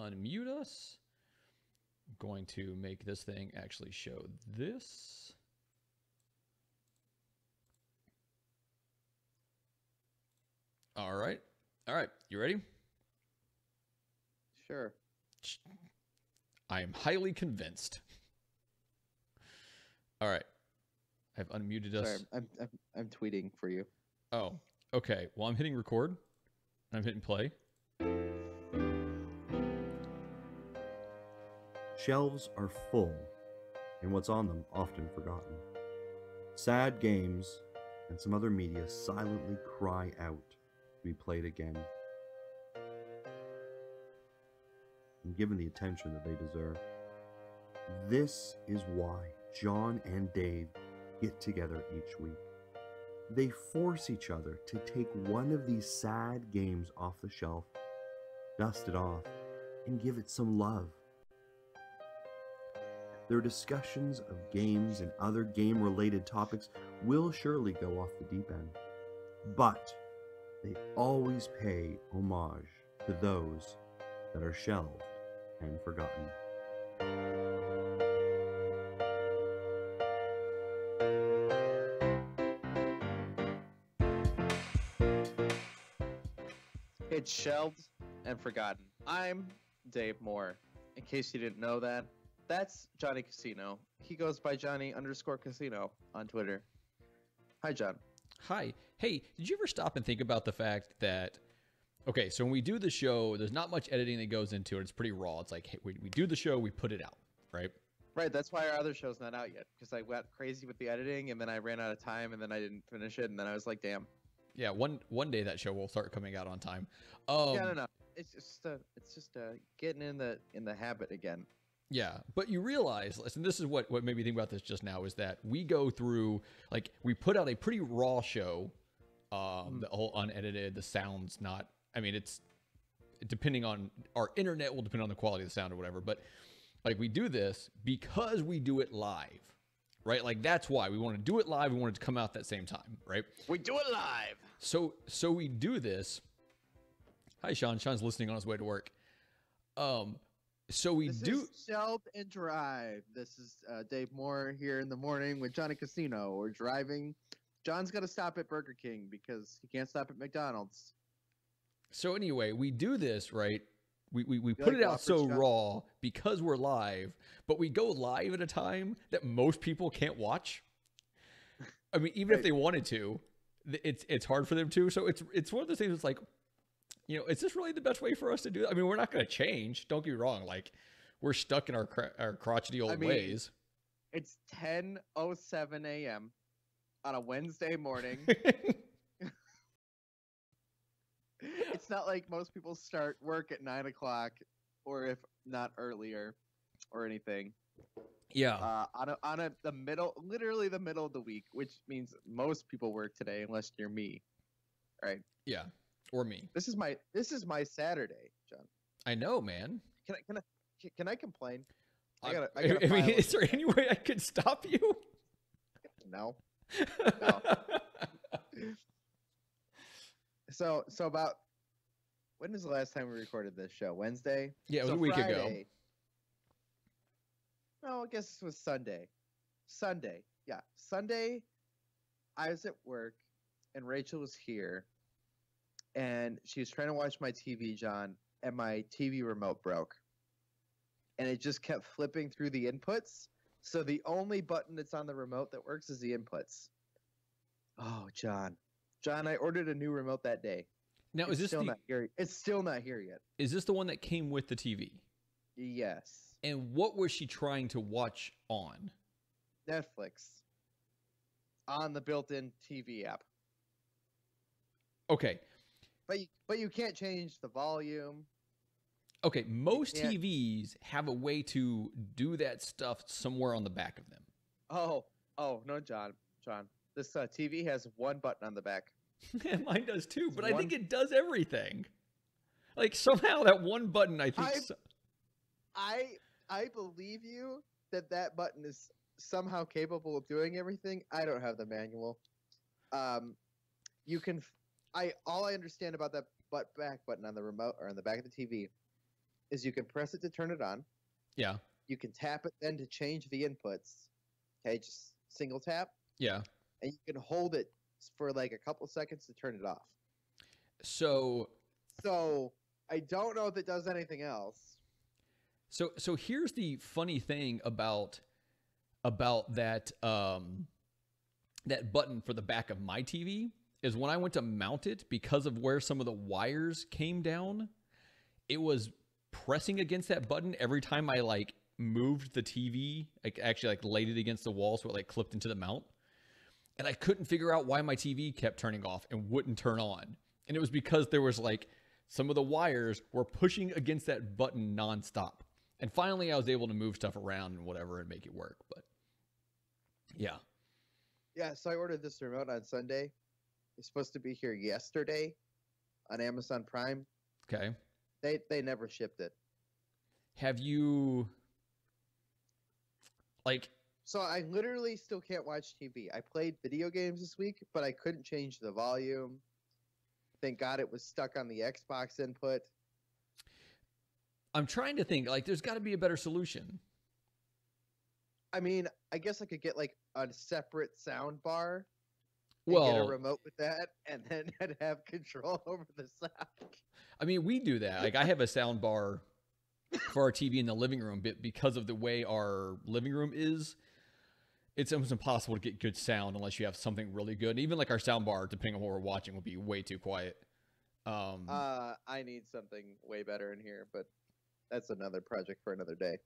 unmute us. I'm going to make this thing actually show this. All right. All right. You ready? Sure. I am highly convinced. All right. I've unmuted us. Sorry, I'm tweeting for you. Oh, okay. Well, I'm hitting record. I'm hitting play. Shelves are full, and what's on them often forgotten. Sad games and some other media silently cry out to be played again, and given the attention that they deserve. This is why John and Dave get together each week. They force each other to take one of these sad games off the shelf, dust it off, and give it some love. Their discussions of games and other game-related topics will surely go off the deep end, but they always pay homage to those that are shelved and forgotten. It's Shelved and Forgotten. I'm Dave Moore. In case you didn't know that, that's Johnny Casino. He goes by Johnny_Casino on Twitter. Hi, John. Hi. Hey, did you ever stop and think about the fact that, okay, so when we do the show, there's not much editing that goes into it. It's pretty raw. It's like, hey, we do the show, we put it out, right? Right, that's why our other show's not out yet, because I went crazy with the editing, and then I ran out of time, and then I didn't finish it, and then I was like, damn. Yeah, one day that show will start coming out on time. Yeah, no. It's just getting in the habit again. Yeah, but you realize, listen, this is what made me think about this just now, is that we go through, like, we put out a pretty raw show, the whole unedited, the sound's not, I mean, it's depending on, our internet will depend on the quality of the sound or whatever, but, like, we do this because we do it live, right? Like, that's why we want to do it live, we want it to come out that same time, right? We do it live! So we do this. Hi, Sean. Sean's listening on his way to work. So we This do. is Shelved and Drive. This is Dave Moore here in the morning with Johnny Casino. We're driving. John's got to stop at Burger King because he can't stop at McDonald's. So anyway, we do this, right? We put like it out Whopper, so Scott? raw because we're live, but we go live at a time that most people can't watch. I mean, even if Right. they wanted to, it's hard for them to. So it's one of those things that's like, you know, is this really the best way for us to do it? I mean, we're not going to change. Don't get me wrong. Like, we're stuck in our crotchety old ways. It's 10:07 a.m. on a Wednesday morning. It's not like most people start work at 9 o'clock, or if not earlier, or anything. Yeah. Literally the middle of the week, which means most people work today, unless you're me, right? Yeah. Or me. This is my Saturday, John. I know, man. Can I complain? I mean, is there any way I could stop you? No. No. So about when was the last time we recorded this show? Wednesday? Yeah, it was So a week ago. Friday. No, I guess this was Sunday. Yeah. Sunday, I was at work and Rachel was here and she was trying to watch my TV, John, and my TV remote broke. And it just kept flipping through the inputs. So the only button that's on the remote that works is the inputs. Oh, John, I ordered a new remote that day. Now, is this not here? It's still not here yet. Is this the one that came with the TV? Yes. And what was she trying to watch on? Netflix. On the built-in TV app. Okay. But you can't change the volume. Okay, most TVs have a way to do that stuff somewhere on the back of them. Oh, no, John. This TV has one button on the back. Mine does too, but I think it does everything. Like, somehow that one button, I think... I believe you that button is somehow capable of doing everything. I don't have the manual. You can... all I understand about that back button on the remote or on the back of the TV is you can press it to turn it on. Yeah. You can tap it then to change the inputs. Okay, just single tap. Yeah. And you can hold it for like a couple seconds to turn it off. So I don't know if it does anything else. So here's the funny thing about that that button for the back of my TV is when I went to mount it, because of where some of the wires came down, it was pressing against that button every time I like moved the TV, like actually like laid it against the wall so it like clipped into the mount. And I couldn't figure out why my TV kept turning off and wouldn't turn on. And it was because there was like some of the wires were pushing against that button nonstop. And finally I was able to move stuff around and whatever and make it work. But yeah. Yeah, so I ordered this remote on Sunday. It's supposed to be here yesterday on Amazon Prime. Okay. They never shipped it. Have you like... So I literally still can't watch TV. I played video games this week, but I couldn't change the volume. Thank God it was stuck on the Xbox input. I'm trying to think, like, there's got to be a better solution. I mean, I guess I could get like a separate sound bar. Well, get a remote with that, and then I'd have control over the sound. I mean, we do that. Like, I have a sound bar for our TV in the living room, but because of the way our living room is, it's almost impossible to get good sound unless you have something really good. And even like our sound bar, depending on what we're watching, will be way too quiet. I need something way better in here, but that's another project for another day.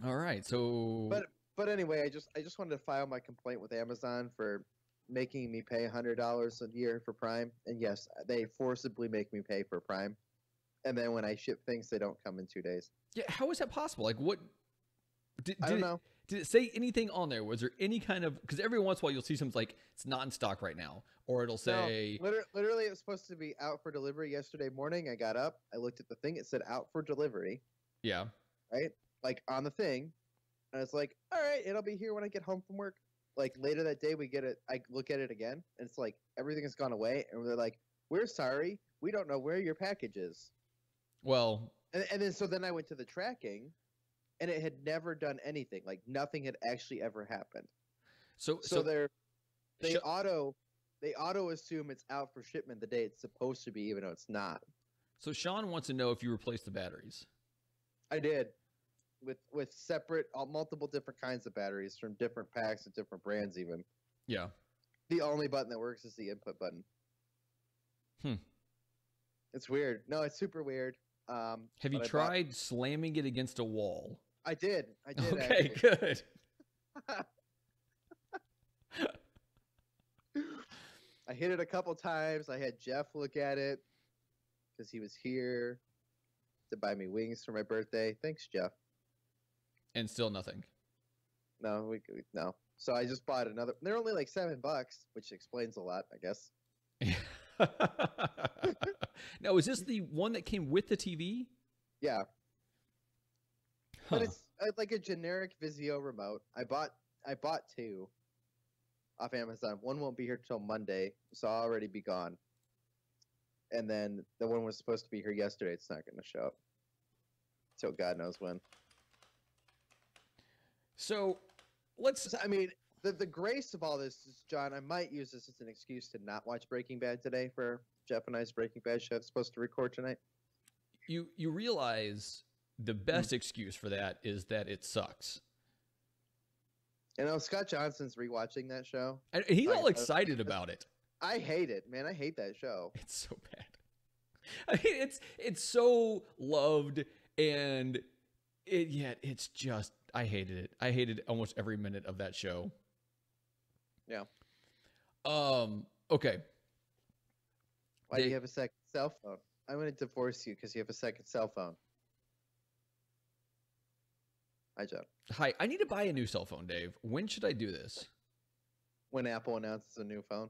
All right, so but anyway, I just wanted to file my complaint with Amazon for making me pay $100 a year for Prime. And yes, they forcibly make me pay for Prime. And then when I ship things, they don't come in 2 days. Yeah, how is that possible? Like, what? I don't know. Did it say anything on there? Was there any kind of... Because every once in a while, you'll see something like, it's not in stock right now. Or it'll say... No, literally, it was supposed to be out for delivery yesterday morning. I got up. I looked at the thing. It said out for delivery. Yeah. Right? Like, on the thing. And it's like, all right, it'll be here when I get home from work. Like, later that day, we get it. I look at it again. And it's like, everything has gone away. And they're like, we're sorry. We don't know where your package is. Well... And then, so then I went to the tracking. And it had never done anything. Like, nothing had actually ever happened. So they auto assume it's out for shipment the day it's supposed to be, even though it's not. So Sean wants to know if you replaced the batteries. I did, with separate, multiple different kinds of batteries from different packs and different brands. Even yeah, the only button that works is the input button. It's weird. No, it's super weird. Have you tried slamming it against a wall? I did. Okay, actually. good. I hit it a couple times. I had Jeff look at it because he was here to buy me wings for my birthday. Thanks, Jeff. And still nothing. No, no. So I just bought another. They're only like $7, which explains a lot, I guess. Now, is this the one that came with the TV? Yeah. Huh. But it's like a generic Vizio remote. I bought two off Amazon. One won't be here till Monday, so I'll already be gone. And then the one was supposed to be here yesterday. It's not going to show up till God knows when. So I mean, the grace of all this is, John, I might use this as an excuse to not watch Breaking Bad today for Jeff and I's Breaking Bad show. It's supposed to record tonight. You realize the best excuse for that is that it sucks. You know, Scott Johnson's rewatching that show. And he's all excited about it. I hate it, man. I hate that show. It's so bad. I mean, it's so loved, and it's just, I hated it. I hated almost every minute of that show. Yeah. Okay. Why do you have a second cell phone? I'm going to divorce you because you have a second cell phone. Hi, John. Hi, I need to buy a new cell phone, Dave. When should I do this? When Apple announces a new phone.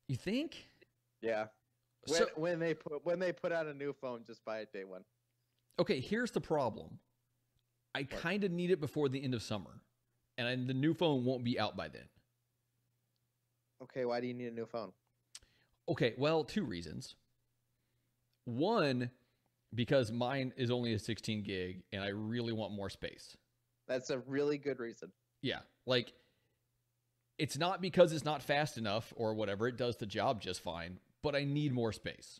You think? Yeah. When they put out a new phone, just buy it day one. Okay, here's the problem. I kind of need it before the end of summer, and the new phone won't be out by then. Okay, why do you need a new phone? Okay, well, two reasons. One, because mine is only a 16 gig and I really want more space. That's a really good reason. Yeah. Like, it's not because it's not fast enough or whatever. It does the job just fine, but I need more space.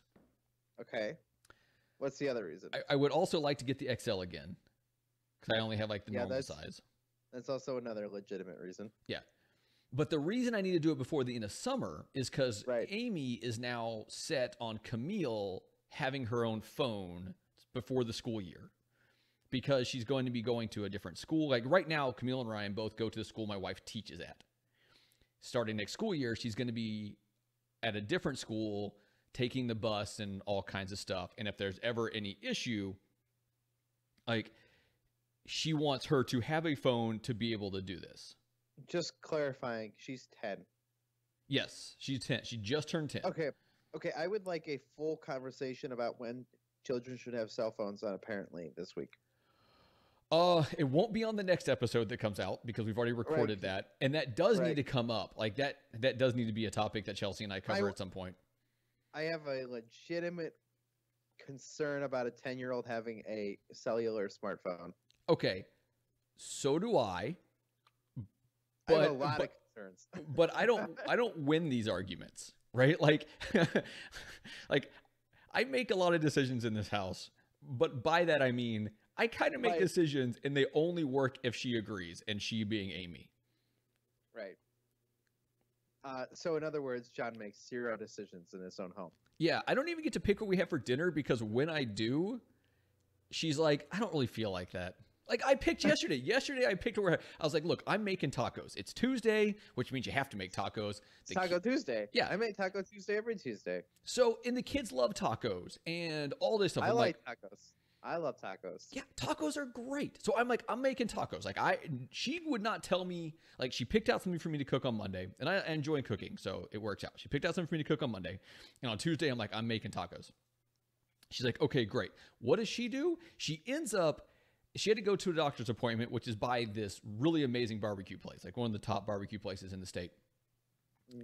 Okay. What's the other reason? I would also like to get the XL again because I only have like the normal size. That's also another legitimate reason. Yeah. But the reason I need to do it before the end of summer is because Right. Amy is now set on Camille having her own phone before the school year because she's going to be going to a different school. Like right now, Camille and Ryan both go to the school my wife teaches at. Starting next school year, she's going to be at a different school, taking the bus and all kinds of stuff. And if there's ever any issue, like she wants her to have a phone to be able to do this. Just clarifying, she's 10. Yes, she's 10. She just turned 10. Okay. Okay, I would like a full conversation about when children should have cell phones on apparently this week. It won't be on the next episode that comes out because we've already recorded that. And that does need to come up. Like that does need to be a topic that Chelsea and I cover at some point. I have a legitimate concern about a 10-year-old having a cellular smartphone. Okay. So do I. I have a lot of concerns. But I don't win these arguments, right? Like like I make a lot of decisions in this house, but by that I mean I kind of make decisions and they only work if she agrees, and she being Amy. Right. So in other words, John makes 0 decisions in his own home. Yeah, I don't even get to pick what we have for dinner because when I do, she's like, I don't really feel like that. Like I picked yesterday. Yesterday I picked where I was like, look, I'm making tacos. It's Tuesday, which means you have to make tacos. Taco Tuesday. Yeah. I make Taco Tuesday every Tuesday. So, and the kids love tacos and all this stuff. I like tacos. I love tacos. Yeah, tacos are great. So I'm like, I'm making tacos. Like she would not tell me, like she picked out something for me to cook on Monday, and I enjoy cooking, so it works out. She picked out something for me to cook on Monday, and on Tuesday I'm like, I'm making tacos. She's like, okay, great. What does she do? She had to go to a doctor's appointment, which is by this really amazing barbecue place, like one of the top barbecue places in the state.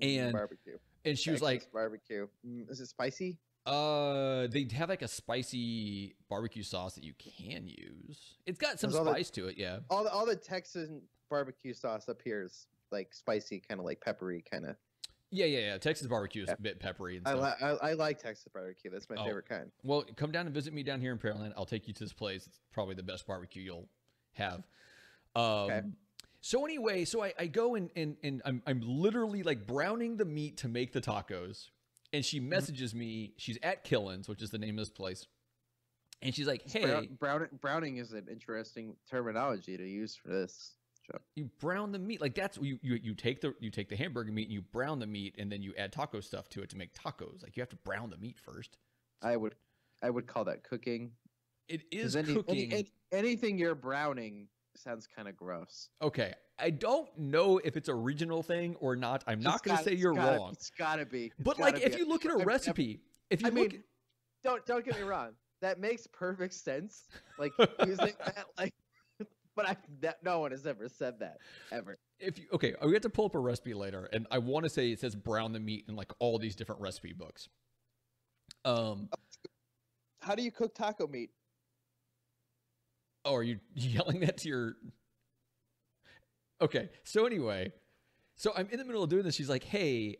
And barbecue. And she was like, barbecue. Is it spicy? They have like a spicy barbecue sauce that you can use. It's got some spice to it, yeah. All the Texan barbecue sauce up here is like spicy, kind of like peppery, kind of. Yeah. Texas barbecue is a bit peppery and stuff. I like Texas barbecue. That's my favorite kind. Well, come down and visit me down here in Pearland. I'll take you to this place. It's probably the best barbecue you'll have. Okay. So anyway, I go and I'm literally like browning the meat to make the tacos. And she messages me. She's at Killen's, which is the name of this place. And she's like, hey. Browning is an interesting terminology to use for this. You brown the meat. Like that's you take the hamburger meat and you brown the meat and then you add taco stuff to it to make tacos. Like you have to brown the meat first. I would call that cooking. It is cooking. Anything you're browning sounds kind of gross. Okay. I don't know if it's a regional thing or not. I'm not going to say you're wrong. It's got to be. But like if you look at a recipe, don't get me wrong. That makes perfect sense. Like using that like but no one has ever said that ever. We have to pull up a recipe later, and I want to say it says brown the meat in like all these different recipe books. How do you cook taco meat? Oh, are you yelling that to your? Okay, so anyway, I'm in the middle of doing this. She's like, "Hey,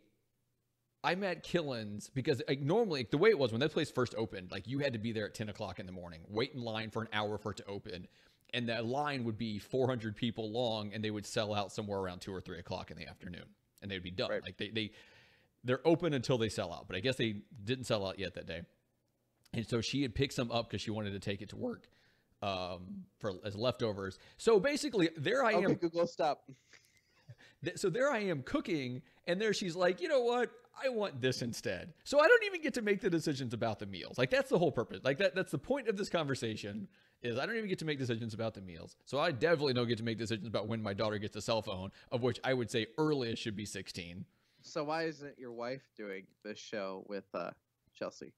I'm at Killen's because like normally the way it was when that place first opened, like you had to be there at 10 o'clock in the morning, wait in line for an hour for it to open." And that line would be 400 people long, and they would sell out somewhere around 2 or 3 o'clock in the afternoon, and they'd be done. Right. Like they're open until they sell out, but I guess they didn't sell out yet that day. And so she had picked some up because she wanted to take it to work as leftovers. So basically, there I am. Okay, Google, stop. So there I am cooking, and there she's like, you know what? I want this instead. So I don't even get to make the decisions about the meals. Like that's the whole purpose. Like that's the point of this conversation. Is I don't even get to make decisions about the meals. So I definitely don't get to make decisions about when my daughter gets a cell phone, of which I would say earliest should be 16. So why isn't your wife doing this show with Chelsea?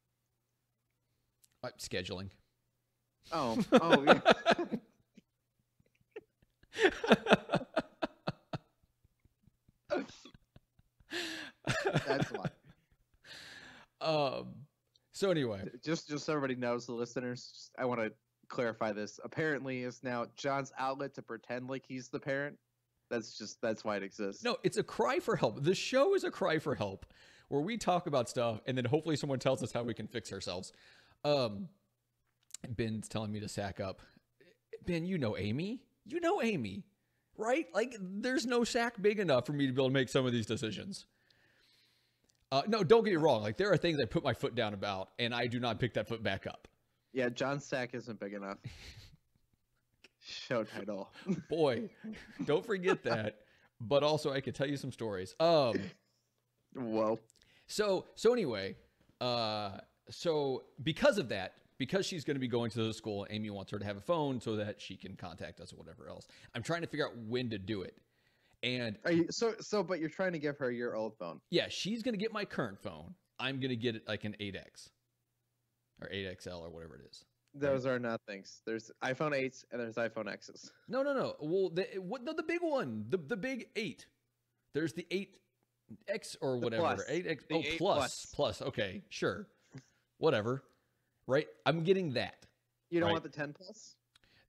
Scheduling. Oh, yeah. That's why. So anyway, Just so everybody knows, the listeners, I want to clarify this. Apparently, is now John's outlet to pretend like he's the parent. That's why it exists. no, it's a cry for help. The show is a cry for help where we talk about stuff and then hopefully someone tells us how we can fix ourselves. Ben's telling me to sack up. Ben, you know Amy. You know Amy, right? Like, there's no sack big enough for me to be able to make some of these decisions. No, don't get me wrong. Like, there are things I put my foot down about, and I do not pick that foot back up. Yeah, John's sack isn't big enough. Show title. Boy, don't forget that. But also, I could tell you some stories. Whoa. So anyway, so because of that, because she's going to be going to the school, Amy wants her to have a phone so that she can contact us or whatever else. I'm trying to figure out when to do it. And Are you but you're trying to give her your old phone. yeah, she's going to get my current phone. I'm going to get it like an 8X or 8XL or whatever it is. Those are not things. There's iPhone 8s and there's iPhone X's. No. Well, the big one, the big 8. There's the 8X or whatever. Plus. 8X. The Oh, 8 plus. Okay, sure. Whatever. Right? I'm getting that. You don't Right. want the 10 Plus?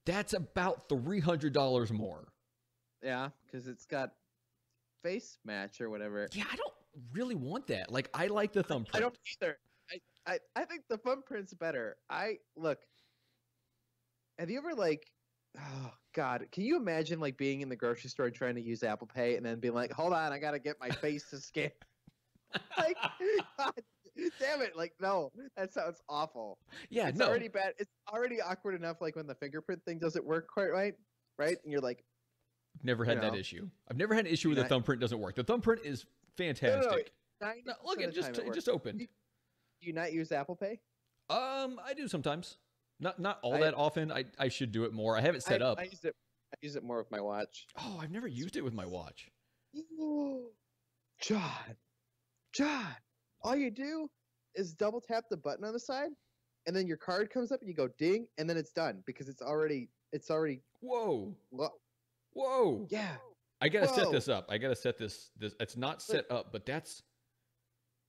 That's about $300 more. Yeah, because it's got face match or whatever. Yeah, I don't really want that. Like, I like the thumbprint. I don't either. I think the thumbprint's better. Look. Have you ever oh God, can you imagine like being in the grocery store and trying to use Apple Pay and then being like, hold on, I gotta get my face to scan. Like, God damn it! Like, no, that sounds awful. Yeah, It's no. already bad. It's already awkward enough. Like when the fingerprint thing doesn't work quite right, and you're like, Never had you that know. issue. I've never had an issue with the Not- thumbprint doesn't work. The thumbprint is fantastic. 90% No, look, of it the time just works. opened. Do you not use Apple Pay? I do sometimes. Not all I- that often. I should do it more. I have it set up. I use it more with my watch. Oh, I've never used it with my watch. John, all you do is double tap the button on the side, and then your card comes up, and you go ding, and then it's done because it's already. Whoa. Well, Whoa. yeah, I gotta set Whoa. this up. I gotta set this. It's not set up, but that's.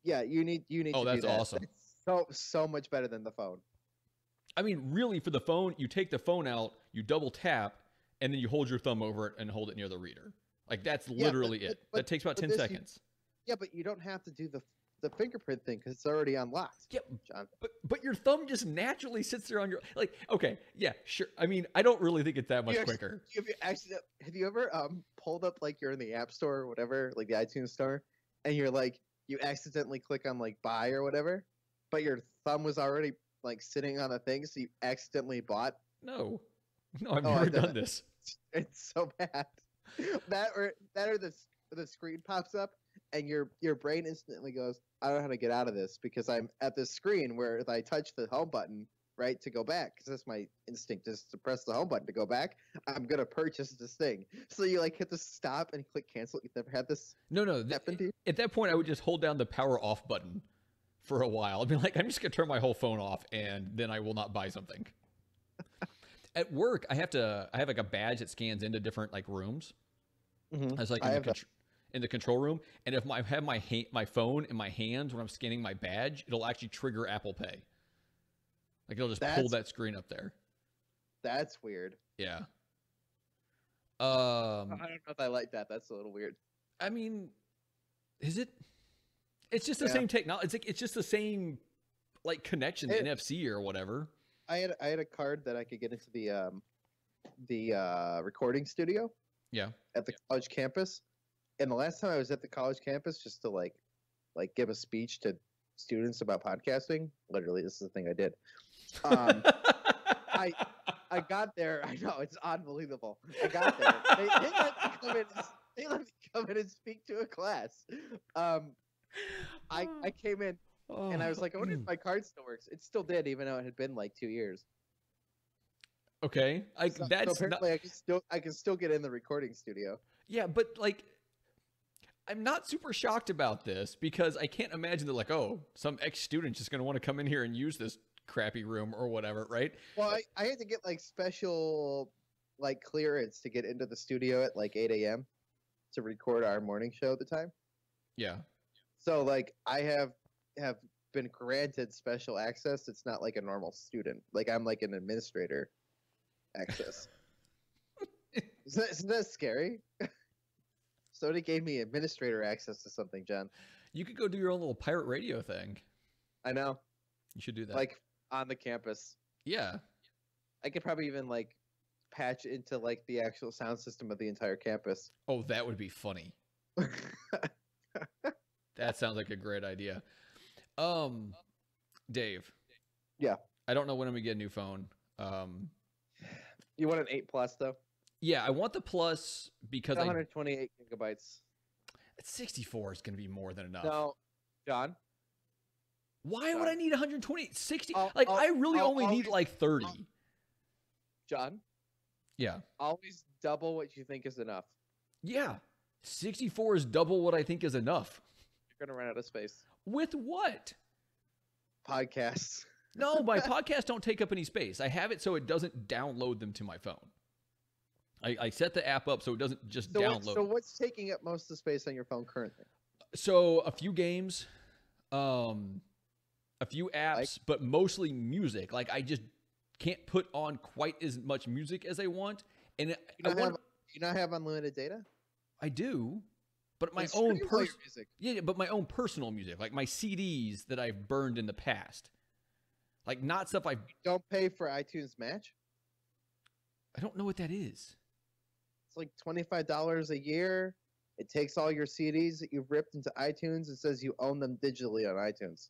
yeah. You need. Oh, to that's do that. awesome. It's so much better than the phone. I mean, really, for the phone, you take the phone out, you double tap, and then you hold your thumb over it and hold it near the reader. Like, that's Yeah, literally but- it. but- That takes about but 10 this you- seconds. Yeah, but you don't have to do the fingerprint thing because it's already unlocked. Yeah, John. but your thumb just naturally sits there on your, like, okay, yeah, sure. I mean, I don't really think it's that much You actually- quicker. Have you ever pulled up like you're in the App Store or whatever, like the iTunes store, and you're like you accidentally click on like buy or whatever, but your thumb was already like sitting on the thing, so you accidentally bought. No, I've Oh, I never did done it. this. It's so bad. that or the screen pops up and your brain instantly goes, I don't know how to get out of this because I'm at this screen where if I touch the home button, right, to go back, because that's my instinct is to press the home button to go back, I'm going to purchase this thing. So you like hit the stop and click cancel. You've never had this No. happen to you? At that point, I would just hold down the power off button for a while. I'd be like, I'm just going to turn my whole phone off, and then I will not buy something. At work, I have like a badge that scans into different like rooms. Mm-hmm. It's like in the control room, and if I have my phone in my hands when I'm scanning my badge, it'll actually trigger Apple Pay. Like it'll just pull that screen up there. That's weird. Yeah. I don't know if I like that. That's a little weird. I mean, is it? It's just the Yeah. same technology. It's just the same like connection to NFC or whatever. I had a card that I could get into the recording studio Yeah. at the college campus. And the last time I was at the college campus just to like give a speech to students about podcasting, literally this is the thing I did. I got there. I know it's unbelievable. I got there. They let me come in and speak to a class. I came in and I was like, I wonder if my card still works. It still did, even though it had been like 2 years. Okay, So that's apparently I can still get in the recording studio. yeah, but like, I'm not super shocked about this because I can't imagine that like, oh, some ex-student's just gonna want to come in here and use this crappy room or whatever, right? Well, I had to get like special like clearance to get into the studio at like 8 a.m. to record our morning show at the time. Yeah. So like I have been granted special access. It's not like a normal student. Like I'm like an administrator access. Isn't that scary? Sony gave me administrator access to something, John. You could go do your own little pirate radio thing. I know. You should do that. Like on the campus. Yeah. I could probably even like patch into like the actual sound system of the entire campus. Oh, that would be funny. That sounds like a great idea. Dave. Yeah. I don't know when I'm gonna get a new phone. You want an 8 Plus though? Yeah, I want the Plus because 128 gigabytes. 64 is gonna be more than enough. No, John. Why would I need 120? 60? I'll I really only always, need like 30. John. Yeah. Always double what you think is enough. Yeah. 64 is double what I think is enough. You're gonna run out of space. With what? Podcasts. No, my podcasts don't take up any space. I have it so it doesn't download them to my phone. I set the app up so it doesn't just download. So what's taking up most of the space on your phone currently? So a few games, a few apps, but mostly music. Like I just can't put on quite as much music as I want. And you not have unlimited data? I do, but my Then own stream all your music. Yeah, but my own personal music, like my CDs that I've burned in the past, like not stuff I Don't pay for iTunes Match. I don't know what that is. It's like $25 a year. It takes all your CDs that you've ripped into iTunes. It says you own them digitally on iTunes.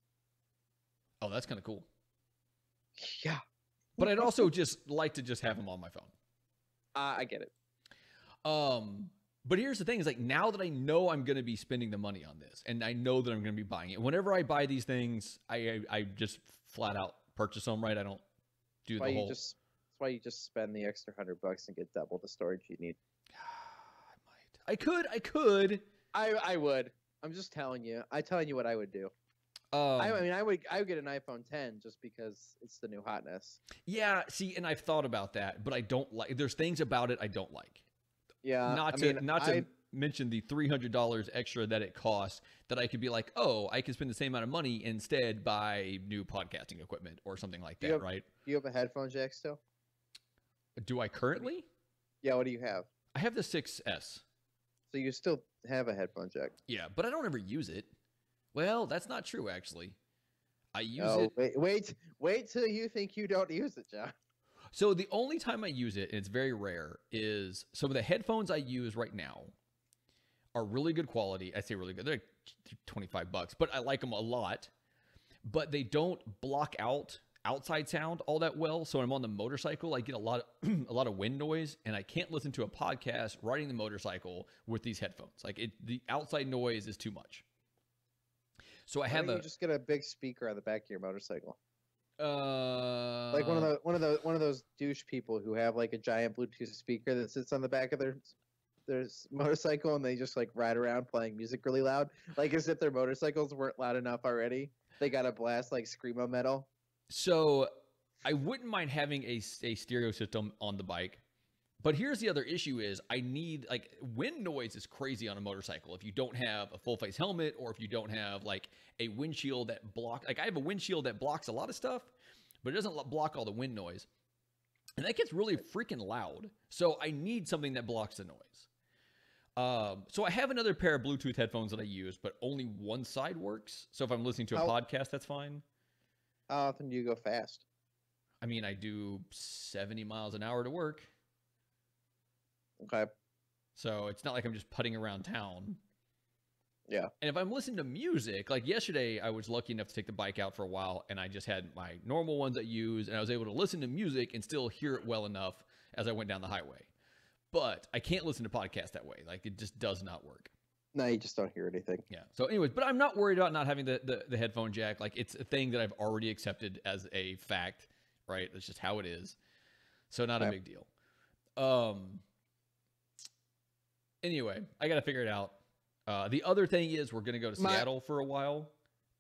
Oh, that's kind of cool. Yeah. But I'd also just like to just have them on my phone. I get it. But here's the thing is like now that I know I'm going to be spending the money on this and I know that I'm going to be buying it. Whenever I buy these things, I just flat out purchase them, right? I don't do the whole. That's why you just spend the extra $100 and get double the storage you need. I could. I would. I'm just telling you. I'm telling you what I would do. I would get an iPhone 10 just because it's the new hotness. Yeah, see, and I've thought about that, but I don't like. There's things about it I don't like. Yeah, Not to mention the $300 extra that it costs. That I could be like, oh, I could spend the same amount of money instead buy new podcasting equipment or something like that, right? Do you have a headphone jack still? Do I currently? Yeah. What do you have? I have the 6S. So you still have a headphone jack? Yeah, but I don't ever use it. Well, that's not true, actually. I use it. Wait till you think you don't use it, John. So the only time I use it, and it's very rare, is some of the headphones I use right now are really good quality. I say really good. They're like $25, but I like them a lot. But they don't block out outside sound all that well. So when I'm on the motorcycle, I get a lot of wind noise, and I can't listen to a podcast riding the motorcycle with these headphones. Like the outside noise is too much. So I have you just get a big speaker on the back of your motorcycle. Like one of those douche people who have like a giant Bluetooth speaker that sits on the back of their motorcycle and they just like ride around playing music really loud, like as if their motorcycles weren't loud enough already. They got to blast like screamo metal. So I wouldn't mind having a stereo system on the bike. But here's the other issue is I need like wind noise is crazy on a motorcycle. If you don't have a full face helmet or if you don't have like a windshield that like I have a windshield that blocks a lot of stuff, but it doesn't block all the wind noise. And that gets really freaking loud. So I need something that blocks the noise. So I have another pair of Bluetooth headphones that I use, but only one side works. So if I'm listening to a podcast, that's fine. How often do you go fast? I mean, I do 70 miles an hour to work. Okay. So it's not like I'm just putting around town. Yeah. And if I'm listening to music, like yesterday, I was lucky enough to take the bike out for a while, and I just had my normal ones I use, and I was able to listen to music and still hear it well enough as I went down the highway. But I can't listen to podcasts that way. Like, it just does not work. No, you just don't hear anything. Yeah. So anyways, but I'm not worried about not having the headphone jack. Like, it's a thing that I've already accepted as a fact, right? That's just how it is. So not a big deal. Anyway, I got to figure it out. The other thing is we're going to go to Seattle for a while.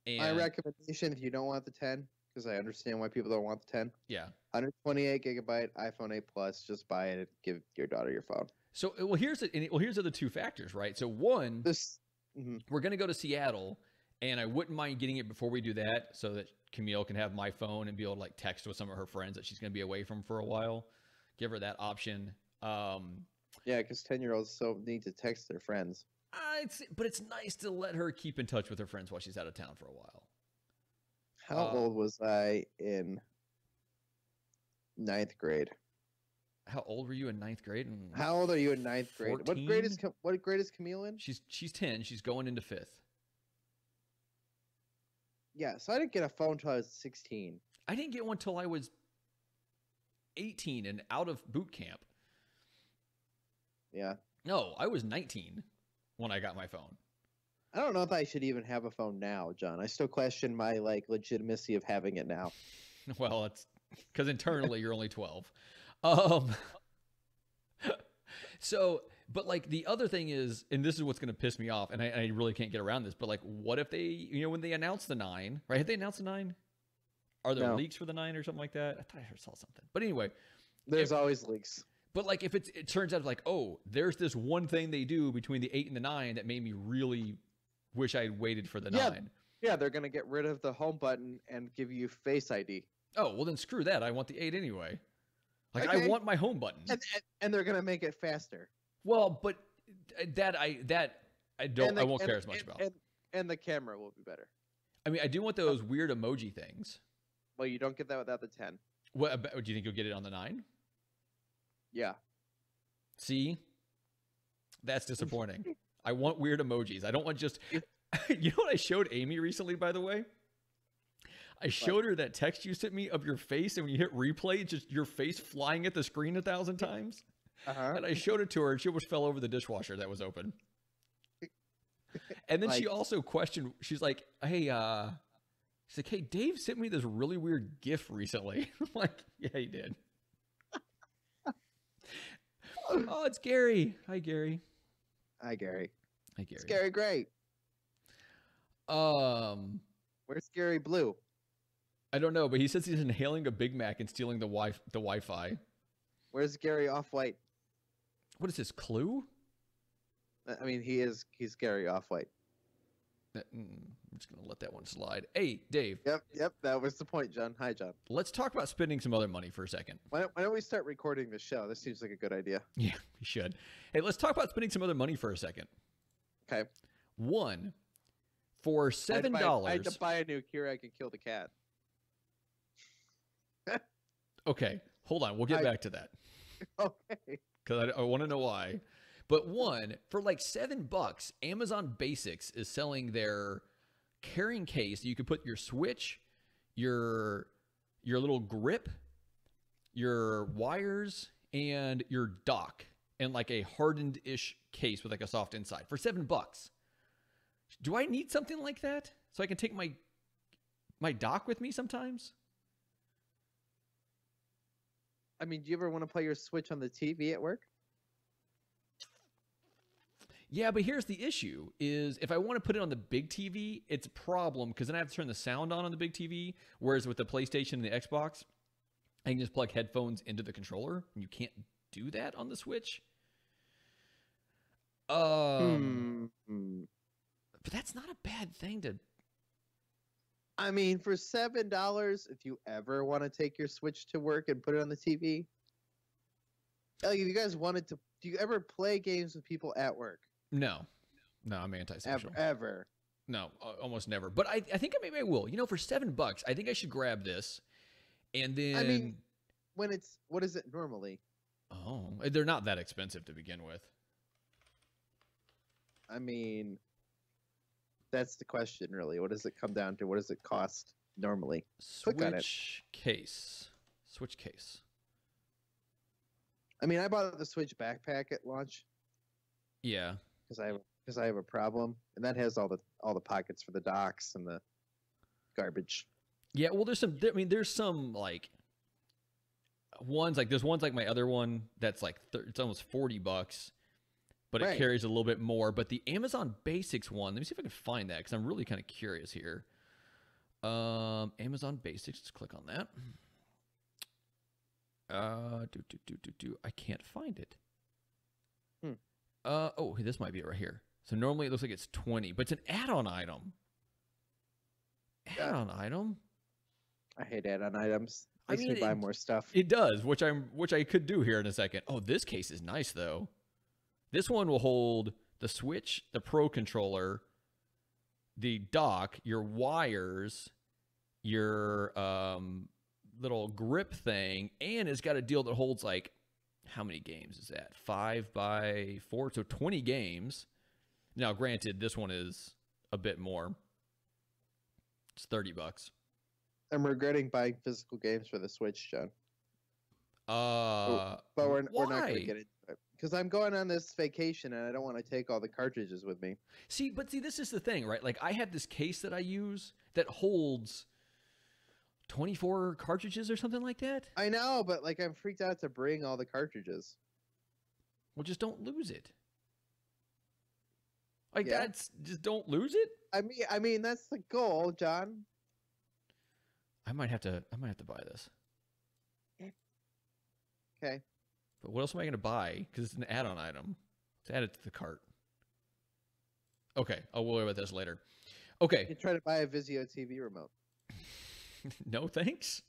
And my recommendation, if you don't want the 10, because I understand why people don't want the 10. Yeah. 128 gigabyte iPhone 8 Plus, just buy it and give your daughter your phone. So, here's the other two factors, right? So one, we're going to go to Seattle, And I wouldn't mind getting it before we do that so that Camille can have my phone and be able to like text with some of her friends that she's going to be away from for a while. Give her that option. Yeah, because 10-year-olds so need to text their friends. But it's nice to let her keep in touch with her friends while she's out of town for a while. How old was I in 9th grade? How old were you in 9th grade? How old are you in 9th grade? 14? What grade is Camille in? She's 10. She's going into 5th. Yeah, so I didn't get a phone until I was 16. I didn't get one until I was 18 and out of boot camp. Yeah. No, I was 19 when I got my phone. I don't know if I should even have a phone now, John. I still question my legitimacy of having it now. Well, it's because internally you're only 12. So, but like the other thing is, and this is what's going to piss me off, and I really can't get around this, but like, what if they, when they announce the 9, right? Have they announced the 9? Are there leaks for the 9 or something like that? I thought I saw something. But anyway. There's always leaks. But like, if it turns out like, oh, there's this one thing they do between the 8 and the 9 that made me really wish I had waited for the 9. Yeah, they're going to get rid of the home button and give you Face ID. Oh, well then screw that. I want the 8 anyway. Like, okay. I want my home button. And they're going to make it faster. Well, but I won't care as much about. And the camera will be better. I mean, I do want those weird emoji things. Well, you don't get that without the 10. What do you think you'll get it on the 9? Yeah. See? That's disappointing. I want weird emojis. I don't want just... You know what I showed Amy recently, by the way? I showed her that text you sent me of your face, and when you hit replay, it's just your face flying at the screen 1,000 times. And I showed it to her, and she almost fell over the dishwasher that was open. And then she also questioned, she's like, hey, Dave sent me this really weird GIF recently. I'm like, yeah, he did. Oh, it's Gary. Hi, Gary. Hi, Gary. Hi, Gary. It's Gary Gray. Where's Gary Blue? I don't know, but he says he's inhaling a Big Mac and stealing the Wi-Fi. Where's Gary Off-White? What is this, Clue? I mean, he's Gary Off-White. I'm just going to let that one slide. Hey, Dave. Yep, that was the point, John. Hi, John. Let's talk about spending some other money for a second. Why don't we start recording the show? This seems like a good idea. Yeah, we should. Hey, let's talk about spending some other money for a second. Okay. One, for $7. I had to buy a new Cure I Can Kill the Cat. Okay, hold on. We'll get back to that. Okay. Because I want to know why. But one, for like $7, Amazon Basics is selling their carrying case. You could put your Switch, your little grip, your wires, and your dock in like a hardened-ish case with like a soft inside for $7. Do I need something like that so I can take my dock with me sometimes? I mean, do you ever want to play your Switch on the TV at work? Yeah, but here's the issue, is if I want to put it on the big TV, it's a problem, because then I have to turn the sound on the big TV, whereas with the PlayStation and the Xbox, I can just plug headphones into the controller, and you can't do that on the Switch. But that's not a bad thing to... I mean, for $7, if you ever want to take your Switch to work and put it on the TV, like if you guys wanted to, do you ever play games with people at work? No, I'm antisocial. Ever. No, almost never. But I think maybe I will. For $7, I think I should grab this, and then. I mean, what is it normally? Oh, they're not that expensive to begin with. I mean, that's the question, really. What does it come down to? What does it cost normally? Click on it. Switch case. I mean, I bought the Switch backpack at launch. Yeah. Because I have a problem, and that has all the pockets for the docks and the garbage. Yeah, well, there's some like ones like there's ones like my other one that's like it's almost $40, but it carries a little bit more. But the Amazon Basics one, let me see if I can find that because I'm really kind of curious here. Amazon Basics, let's click on that. I can't find it. Oh, this might be it right here. So normally it looks like it's $20, but it's an add-on item. add-on item. I hate add-on items. I Makes mean, me buy more stuff. It does, which I could do here in a second. Oh, this case is nice though. This one will hold the Switch, the Pro controller, the dock, your wires, your little grip thing, and it's got a deal that holds like, how many games is that? 5x4, so 20 games. Now, granted, this one is a bit more. It's $30. I'm regretting buying physical games for the Switch, John. But we're not going to get into it because I'm going on this vacation and I don't want to take all the cartridges with me. See, this is the thing, right? Like, I have this case that I use that holds 24 cartridges or something like that. I know, but like I'm freaked out to bring all the cartridges. Well, just don't lose it. Like that's just don't lose it. I mean that's the goal, John. I might have to buy this. Okay. But what else am I going to buy? Because it's an add-on item. Let's add it to the cart. Okay, I'll worry about this later. Okay. You try to buy a Vizio TV remote. No, thanks.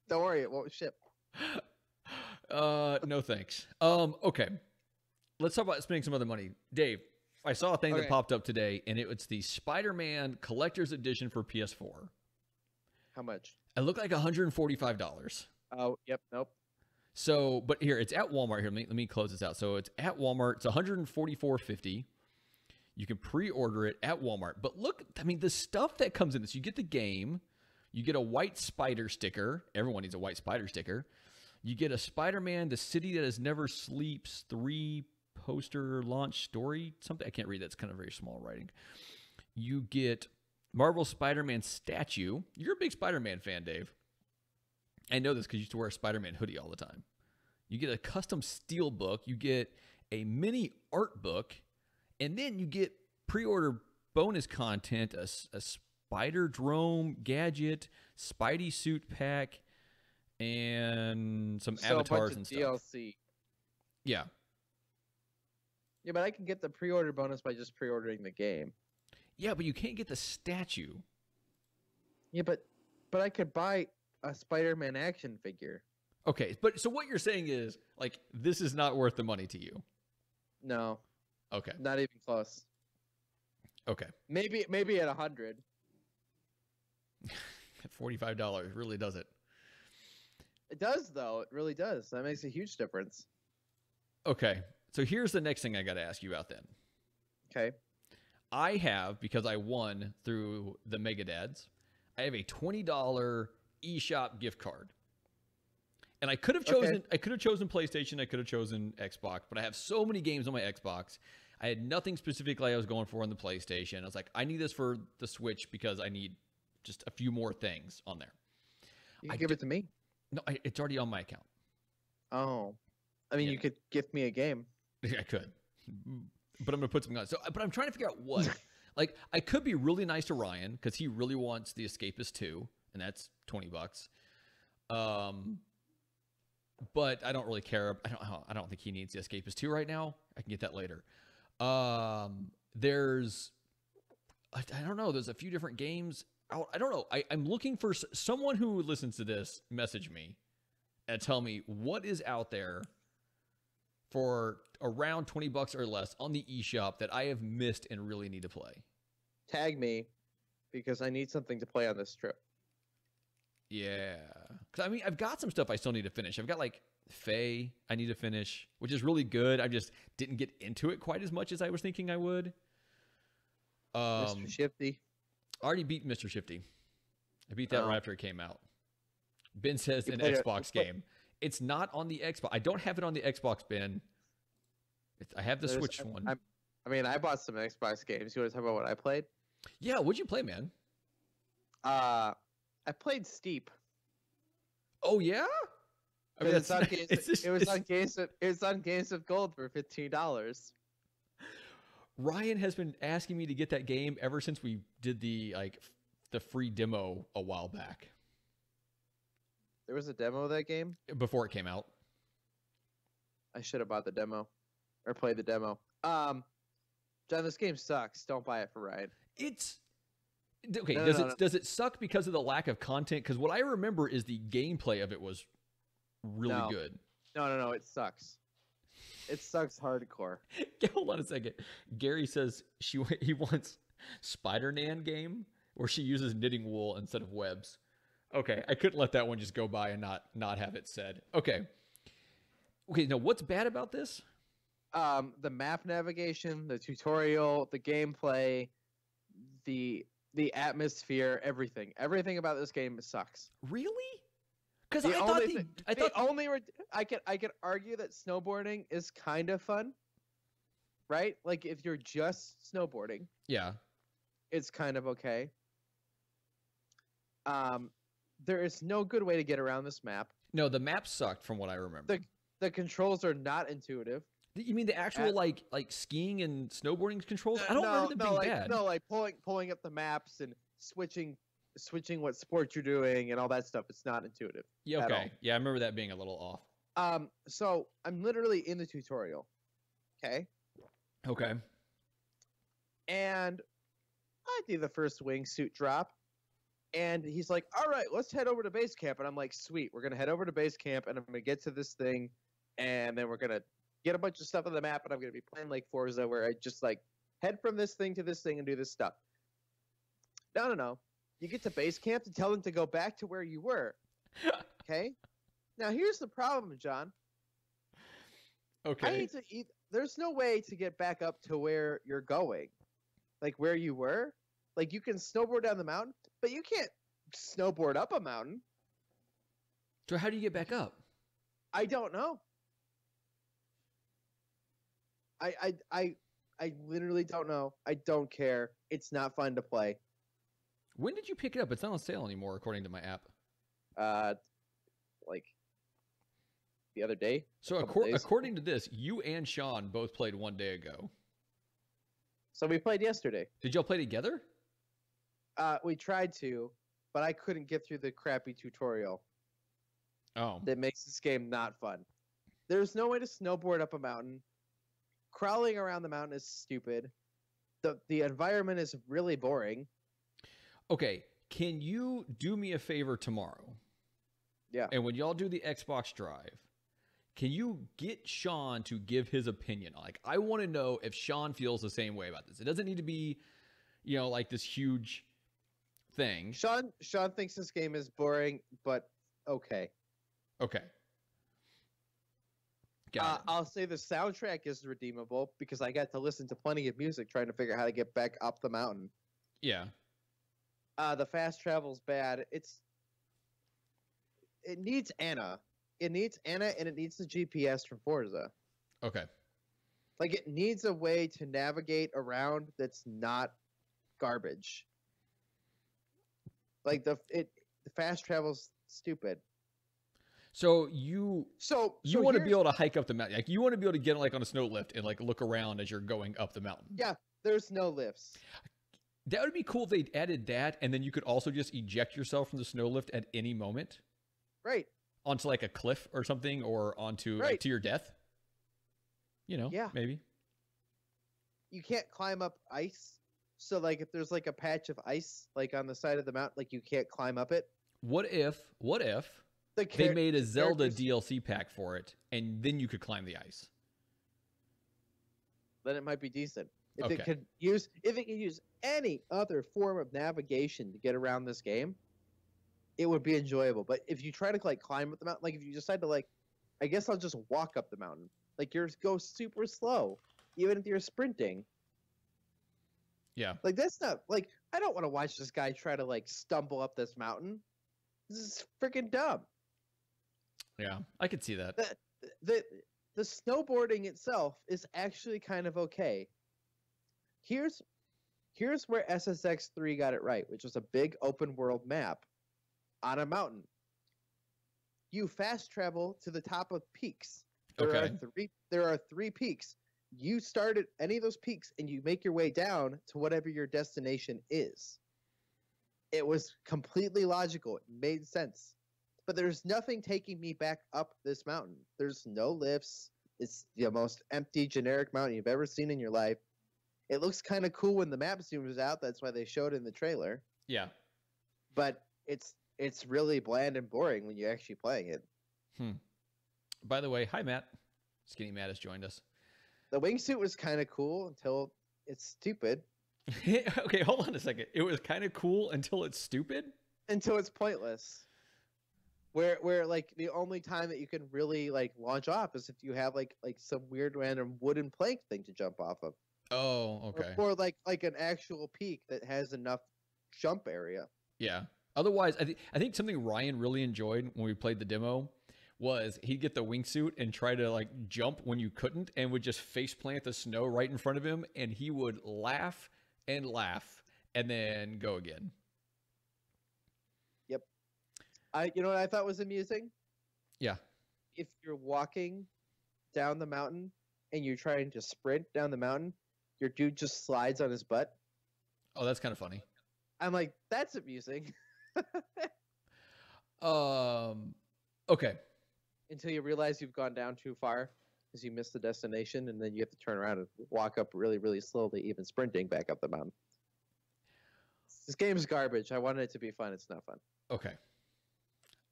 Don't worry, it won't ship. No, thanks. Okay. Let's talk about spending some other money. Dave, I saw a thing that popped up today, and it's the Spider-Man Collector's Edition for PS4. How much? It looked like $145. Oh, yep, nope. So, but here, it's at Walmart. Here, let me close this out. So it's at Walmart. It's $144.50. You can pre-order it at Walmart. But look, I mean, the stuff that comes in this, you get the game, you get a white spider sticker. Everyone needs a white spider sticker. You get a Spider-Man, The City That Has Never Sleeps 3 poster launch story. Something I can't read. That's kind of very small writing. You get Marvel Spider-Man statue. You're a big Spider-Man fan, Dave. I know this because you used to wear a Spider-Man hoodie all the time. You get a custom steel book. You get a mini art book. And then you get pre-order bonus content, a spider drone gadget, Spidey suit pack, and some avatars and stuff. DLC. Yeah. Yeah, but I can get the pre-order bonus by just pre-ordering the game. Yeah, but you can't get the statue. Yeah, but I could buy a Spider-Man action figure. Okay, but so what you're saying is, like, this is not worth the money to you? No. Okay. Not even close. Okay. Maybe at 100. $45 really does it. It does, though. It really does. That makes a huge difference. Okay. So here's the next thing I got to ask you about then. Okay. I have, because I won through the Mega Dads, I have a $20 eShop gift card. And I could have chosen PlayStation, I could have chosen Xbox, but I have so many games on my Xbox. I had nothing specifically I was going for on the PlayStation. I was like, I need this for the Switch because I need just a few more things on there. You can give it to me. No, it's already on my account. Oh. I mean, you could gift me a game. I could. But I'm going to put something on. So, but I'm trying to figure out what. Like, I could be really nice to Ryan because he really wants The Escapist 2, and that's $20. But I don't really care. I don't think he needs The Escapist 2 right now. I can get that later. There's, I don't know. There's a few different games out. I don't know. I'm looking for someone who listens to this. Message me and tell me what is out there for around $20 or less on the eShop that I have missed and really need to play. Tag me because I need something to play on this trip. Yeah. Because, I mean, I've got some stuff I still need to finish. I've got, like, Faye I need to finish, which is really good. I just didn't get into it quite as much as I was thinking I would. Mr. Shifty. I already beat Mr. Shifty. I beat that right after it came out. Ben says an Xbox game. It's not on the Xbox. I don't have it on the Xbox, Ben. I have the Switch one. I mean, I bought some Xbox games. You want to talk about what I played? Yeah, what'd you play, man? I played Steep. Oh yeah, I mean, it was on Games of Gold for $15. Ryan has been asking me to get that game ever since we did the free demo a while back. There was a demo of that game? Before it came out. I should have bought the demo. Or played the demo. John, this game sucks. Don't buy it for Ryan. It's Okay, No, does no, it no. does it suck because of the lack of content? Because what I remember is the gameplay of it was really No. good. No, it sucks. It sucks hardcore. Hold on a second. Gary says he wants Spider-Man game where she uses knitting wool instead of webs. Okay, I couldn't let that one just go by and not have it said. Okay. Now what's bad about this? The map navigation, the tutorial, the gameplay, the atmosphere, everything about this game sucks. Really? Because The I thought only the, thing, I the thought only I could argue that snowboarding is kind of fun, right? Like if you're just snowboarding, yeah. it's kind of okay. There is no good way to get around this map. No, the map sucked from what I remember. The controls are not intuitive. You mean the actual like skiing and snowboarding controls? I don't remember them being bad. No, like pulling up the maps and switching what sport you're doing and all that stuff. It's not intuitive. Yeah, okay. Yeah, I remember that being a little off. So I'm literally in the tutorial. Okay. Okay. And I do the first wingsuit drop. And he's like, all right, let's head over to base camp. And I'm like, sweet, we're going to head over to base camp and I'm going to get to this thing. And then we're going to get a bunch of stuff on the map. And I'm going to be playing like Forza where I just like head from this thing to this thing and do this stuff. No. You get to base camp to tell them to go back to where you were. Okay? Now, here's the problem, John. Okay. There's no way to get back up to where you're going. Like where you were. Like you can snowboard down the mountain, but you can't snowboard up a mountain. So how do you get back up? I don't know. I literally don't know. I don't care. It's not fun to play. When did you pick it up? It's not on sale anymore, according to my app. Like the other day. So according to this, you and Sean both played one day ago. So we played yesterday. Did y'all play together? We tried to, but I couldn't get through the crappy tutorial. Oh. That makes this game not fun. There's no way to snowboard up a mountain. Crawling around the mountain is stupid. The environment is really boring. Okay, can you do me a favor tomorrow? Yeah. And when y'all do the Xbox Drive, can you get Sean to give his opinion? Like, I want to know if Sean feels the same way about this. It doesn't need to be, like this huge thing. Sean thinks this game is boring, but okay. Okay. I'll say the soundtrack is redeemable because I got to listen to plenty of music trying to figure out how to get back up the mountain. Yeah. The fast travel's bad. It needs Anna. It needs Anna and it needs the GPS from Forza. Okay. Like it needs a way to navigate around that's not garbage. Like the fast travel's stupid. So you want to be able to hike up the mountain. Like you want to be able to get like on a snow lift and like look around as you're going up the mountain. Yeah, there's no lifts. That would be cool if they added that, and then you could also just eject yourself from the snow lift at any moment. Right. Onto like a cliff or something, or onto like, to your death. Yeah. Maybe. You can't climb up ice. So like if there's like a patch of ice like on the side of the mountain, like you can't climb up it. What if they made a Zelda DLC pack for it, and then you could climb the ice? Then it might be decent. If Okay. it could use any other form of navigation to get around this game, it would be enjoyable. But if you try to like climb up the mountain, like if you decide to like, I guess I'll just walk up the mountain. Like go super slow, even if you're sprinting. Yeah. Like that's not like I don't want to watch this guy try to like stumble up this mountain. This is freaking dumb. Yeah, I could see that. The snowboarding itself is actually kind of okay. Here's where SSX3 got it right, which was a big open world map on a mountain. You fast travel to the top of peaks. There are three peaks. You start at any of those peaks and you make your way down to whatever your destination is. It was completely logical. It made sense. But there's nothing taking me back up this mountain. There's no lifts. It's the most empty, generic mountain you've ever seen in your life. It looks kind of cool when the map zooms out. That's why they showed it in the trailer. Yeah. But it's really bland and boring when you're actually playing it. By the way, hi Matt. Skinny Matt has joined us. The wingsuit was kind of cool until it's stupid. Okay, hold on a second. It was kind of cool until it's stupid? Until it's pointless. Where like the only time that you can really like launch off is if you have like some weird random wooden plank thing to jump off of. Oh, okay. Or like an actual peak that has enough jump area. Yeah. Otherwise, I think something Ryan really enjoyed when we played the demo was he'd get the wingsuit and try to like jump when you couldn't, and would just face plant the snow right in front of him, and he would laugh and then go again. Yep. You know what I thought was amusing? Yeah. If you're walking down the mountain and you're trying to sprint down the mountain, your dude just slides on his butt. Oh, that's kind of funny. I'm like, that's amusing. Okay. Until you realize you've gone down too far because you missed the destination, and then you have to turn around and walk up really, really slowly, even sprinting back up the mountain. This game's garbage. I wanted it to be fun. It's not fun. Okay.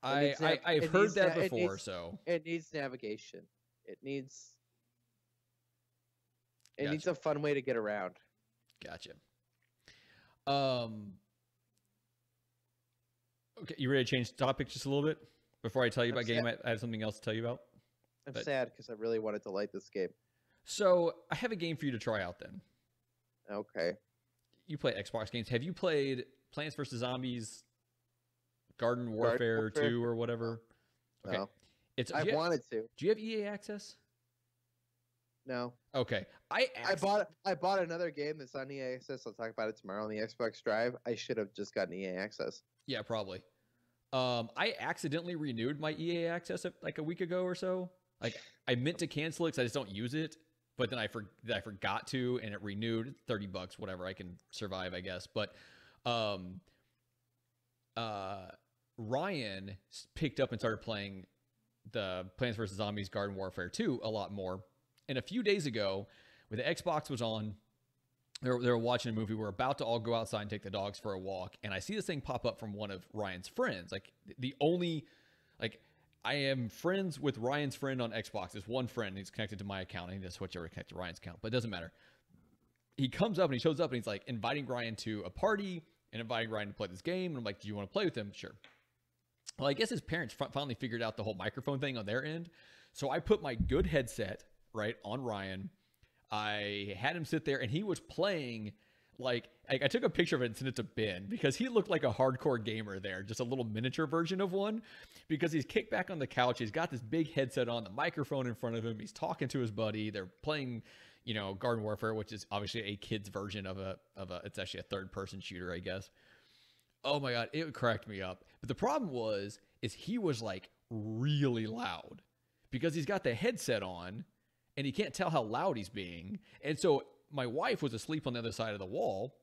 I've heard that before, so it needs navigation. It needs Gotcha. needs a fun way to get around. Gotcha. Okay, you ready to change topic just a little bit before I tell you about game? I have something else to tell you about. I'm sad because I really wanted to like this game. So I have a game for you to try out. Then. Okay. You play Xbox games. Have you played Plants vs. Zombies, Garden Warfare 2 or whatever? Okay. No. I wanted to. Do you have EA access? No. Okay. I bought another game that's on EA access. I'll talk about it tomorrow on the Xbox Drive. I should have just gotten EA access. Yeah, probably. I accidentally renewed my EA access like a week ago or so. Like I meant to cancel it because I just don't use it, but then I forgot to, and it renewed. $30, whatever. I can survive, I guess. But Ryan picked up and started playing the Plants vs. Zombies Garden Warfare 2 a lot more. And a few days ago, when the Xbox was on, they were watching a movie. We're about to all go outside and take the dogs for a walk. And I see this thing pop up from one of Ryan's friends. Like I am friends with Ryan's friend on Xbox. There's one friend. He's connected to my account. I need to switch over to connect to Ryan's account, but it doesn't matter. He comes up and he shows up and he's like inviting Ryan to a party and inviting Ryan to play this game. And I'm like, do you want to play with him? Sure. Well, I guess his parents finally figured out the whole microphone thing on their end. So I put my good headset right on Ryan. I had him sit there and he was playing like I took a picture of it and sent it to Ben because he looked like a hardcore gamer there, just a little miniature version of one, because he's kicked back on the couch. He's got this big headset on, the microphone in front of him. He's talking to his buddy. They're playing, Garden Warfare, which is obviously a kid's version of it's actually a third person shooter, I guess. Oh my God, it cracked me up. But the problem is he was like really loud because he's got the headset on and he can't tell how loud he's being. And so my wife was asleep on the other side of the wall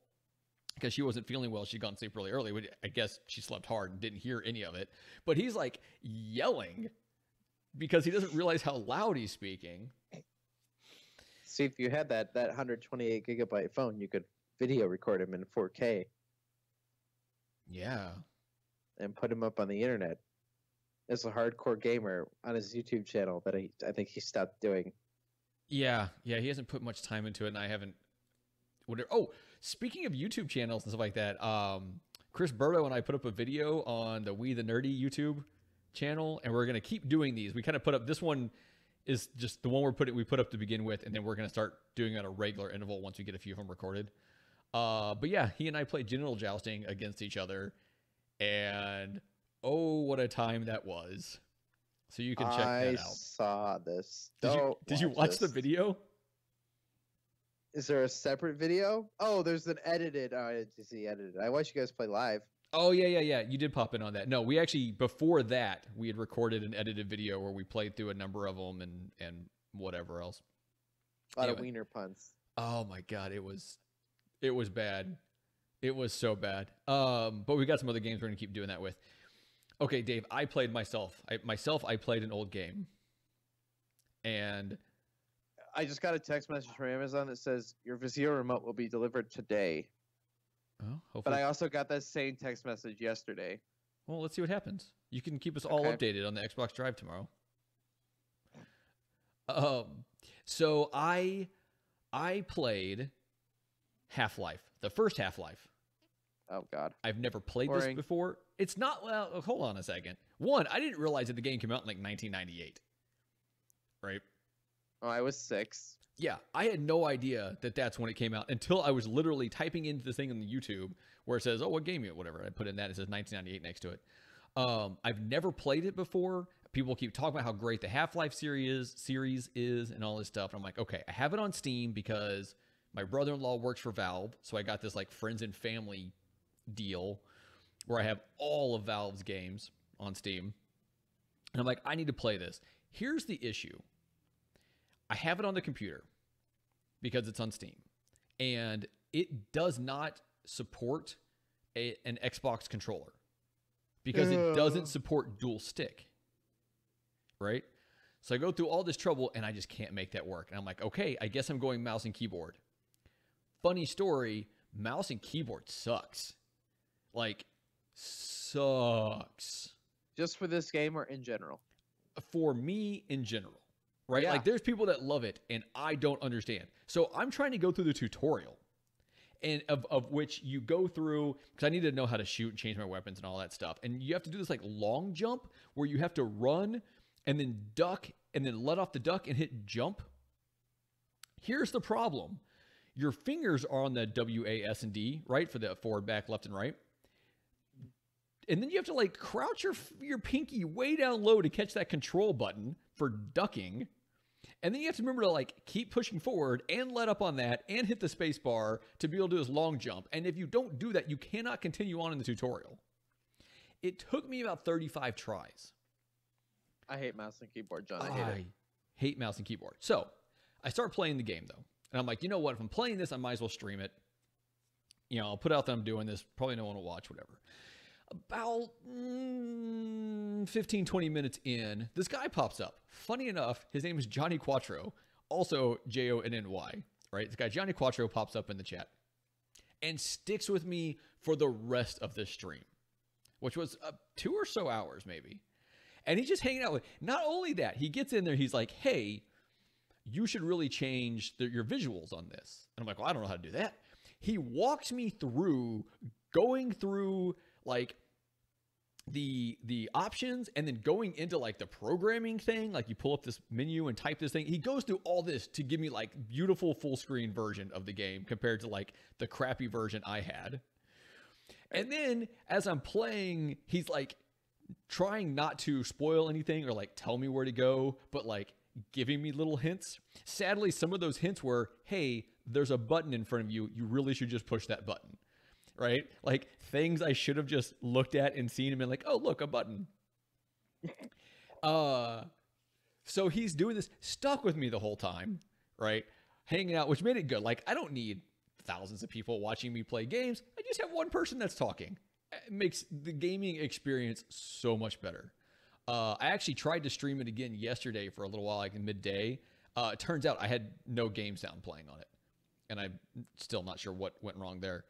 because she wasn't feeling well. She'd gone to sleep really early. I guess she slept hard and didn't hear any of it. But he's like yelling because he doesn't realize how loud he's speaking. See, if you had that 128 gigabyte phone, you could video record him in 4K. Yeah. And put him up on the internet as a hardcore gamer on his YouTube channel that I think he stopped doing. Yeah, he hasn't put much time into it, and I haven't. Oh, speaking of YouTube channels and stuff like that, Chris Berto and I put up a video on the We the Nerdy YouTube channel, and we're gonna keep doing these. We kind of put up this one is just the one we put up to begin with, and then we're gonna start doing it at a regular interval once we get a few of them recorded. But yeah, he and I played genital jousting against each other, and oh, what a time that was. So you can check that out. I saw this. Did you watch the video? Is there a separate video? Oh, there's an edited. Oh, I didn't see edited. I watched you guys play live. Oh, yeah. You did pop in on that. No, we actually, before that, we had recorded an edited video where we played through a number of them and whatever else. A lot of wiener puns. Oh my God, it was bad. It was so bad. But we got some other games we're going to keep doing that with. Okay, Dave, I played myself. I played an old game. And I just got a text message from Amazon that says your Vizio remote will be delivered today. Oh, hopefully. But I also got that same text message yesterday. Well, let's see what happens. You can keep us all updated on the Xbox Drive tomorrow. So I played Half-Life, the first Half-Life. Oh God, I've never played this before. It's not, well, hold on a second. One, I didn't realize that the game came out in like 1998. Right? Oh, I was 6. Yeah, I had no idea that that's when it came out until I was literally typing into this thing on the YouTube where it says, oh, what game you, whatever. I put in that, it says 1998 next to it. I've never played it before. People keep talking about how great the Half-Life series is and all this stuff. And I'm like, okay, I have it on Steam because my brother-in-law works for Valve. So I got this like friends and family deal where I have all of Valve's games on Steam. And I'm like, I need to play this. Here's the issue. I have it on the computer because it's on Steam, and it does not support an Xbox controller because it doesn't support dual stick, right? So I go through all this trouble, and I just can't make that work. And I'm like, okay, I guess I'm going mouse and keyboard. Funny story, mouse and keyboard sucks. Like, sucks. Just for this game or in general? For me, in general. Right? Yeah. Like there's people that love it and I don't understand. So I'm trying to go through the tutorial and of which you go through because I need to know how to shoot and change my weapons and all that stuff. And you have to do this like long jump where you have to run and then duck and then let off the duck and hit jump. Here's the problem. Your fingers are on the W, A, S, and D, right? For the forward, back, left, and right. And then you have to like crouch your pinky way down low to catch that control button for ducking. And then you have to remember to like keep pushing forward and let up on that and hit the space bar to be able to do this long jump. And if you don't do that, you cannot continue on in the tutorial. It took me about 35 tries. I hate mouse and keyboard, John. I hate mouse and keyboard. So I start playing the game though. And I'm like, you know what? If I'm playing this, I might as well stream it. You know, I'll put out that I'm doing this. Probably no one will watch, whatever. About 15, 20 minutes in, this guy pops up. Funny enough, his name is Johnny Quattro, also Jonny, right? This guy, Johnny Quattro, pops up in the chat and sticks with me for the rest of this stream, which was 2 or so hours maybe. And he's just hanging out with, not only that, he gets in there, he's like, hey, you should really change your visuals on this. And I'm like, well, I don't know how to do that. He walks me through going through like the options and then going into like the programming thing, like you pull up this menu and type this thing. He goes through all this to give me like beautiful full screen version of the game compared to like the crappy version I had. And then as I'm playing, he's like trying not to spoil anything or like tell me where to go, but like giving me little hints. Sadly, some of those hints were, hey, there's a button in front of you. You really should just push that button. Right? Like things I should have just looked at and seen and been like, oh, look, a button. So he's doing this, stuck with me the whole time, right? Hanging out, which made it good. Like, I don't need thousands of people watching me play games. I just have one person that's talking. It makes the gaming experience so much better. I actually tried to stream it again yesterday for a little while, like in midday. It turns out I had no game sound playing on it. And I'm still not sure what went wrong there.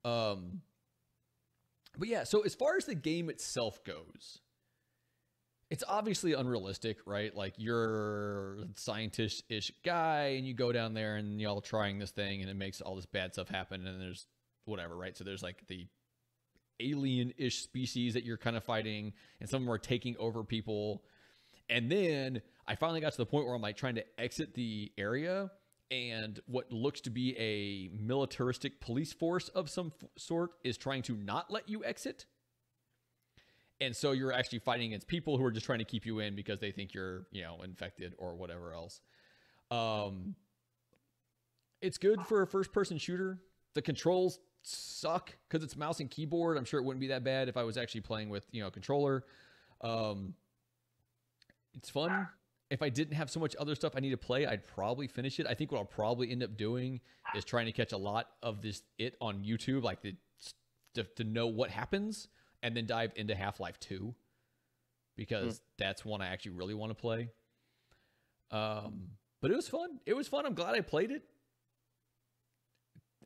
But yeah, so as far as the game itself goes, it's obviously unrealistic, right? Like you're a scientist-ish guy and you go down there and y'all trying this thing and it makes all this bad stuff happen and there's whatever, right? So there's like the alien-ish species that you're kind of fighting and some of them are taking over people. And then I finally got to the point where I'm like trying to exit the area and what looks to be a militaristic police force of some sort is trying to not let you exit. And so you're actually fighting against people who are just trying to keep you in because they think you're, you know, infected or whatever else. It's good for a first-person shooter. The controls suck because it's mouse and keyboard. I'm sure it wouldn't be that bad if I was actually playing with, you know, a controller. It's fun. If I didn't have so much other stuff I need to play, I'd probably finish it. I think what I'll probably end up doing is trying to catch a lot of it on YouTube, like to know what happens, and then dive into Half-Life 2 because that's one I actually really want to play. But it was fun. It was fun. I'm glad I played it.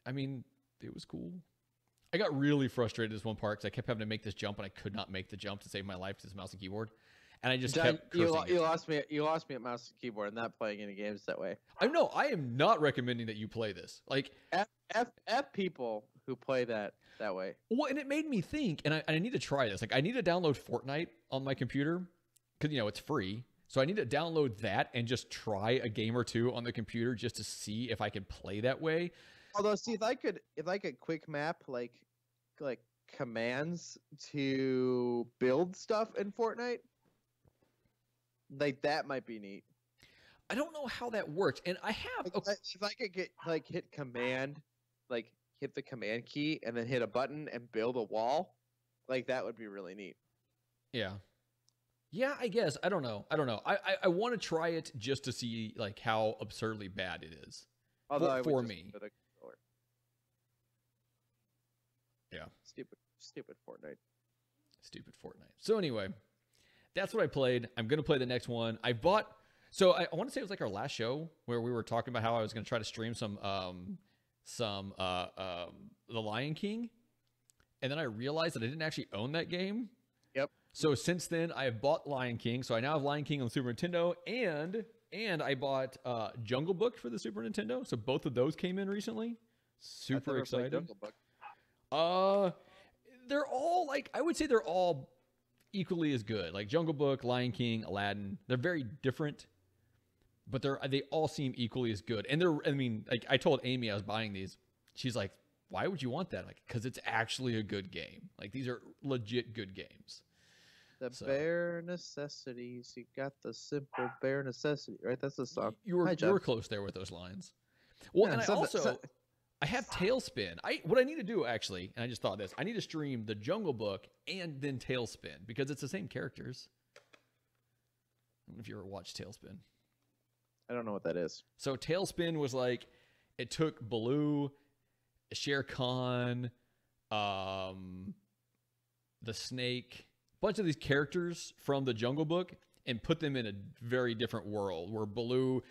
I mean, it was cool. I got really frustrated this one part because I kept having to make this jump and I could not make the jump to save my life because it's mouse and keyboard. And I just kept cursing you lost me. You lost me at mouse and keyboard. I'm not playing any games that way. I know. I am not recommending that you play this. Like F people who play that way. Well, and it made me think, and I need to try this. Like, I need to download Fortnite on my computer because it's free. So I need to download that and just try a game or two on the computer just to see if I can play that way. Although, see, if I could quick map like commands to build stuff in Fortnite, like that might be neat. I don't know how that works, and I have. If I could get hit command, hit the command key and then hit a button and build a wall, like that would be really neat. Yeah. Yeah, I guess. I don't know. I want to try it just to see like how absurdly bad it is. Although for me. Yeah. Stupid Fortnite. Stupid Fortnite. So anyway, that's what I played. I'm going to play the next one. I want to say it was like our last show where we were talking about how I was going to try to stream some The Lion King. And then I realized that I didn't actually own that game. Yep. So since then I have bought Lion King. So I now have Lion King on the Super Nintendo and I bought Jungle Book for the Super Nintendo. So both of those came in recently. Super excited. Jungle Book. They're all I would say they're all equally as good. Like Jungle Book, Lion King, Aladdin. They're very different, but they all seem equally as good. And I told Amy I was buying these. She's like, "Why would you want that?" Like, because it's actually a good game. Like these are legit good games. Bare necessities. You got the simple bare necessity, right? That's the song. You were close there with those lines. Well, yeah, and I have Tailspin. What I need to do actually, and I just thought of this, I need to stream the Jungle Book and then Tailspin because it's the same characters. I don't know if you ever watched Tailspin. I don't know what that is. So Tailspin was like, it took Baloo, Shere Khan, the snake, a bunch of these characters from the Jungle Book and put them in a very different world where Baloo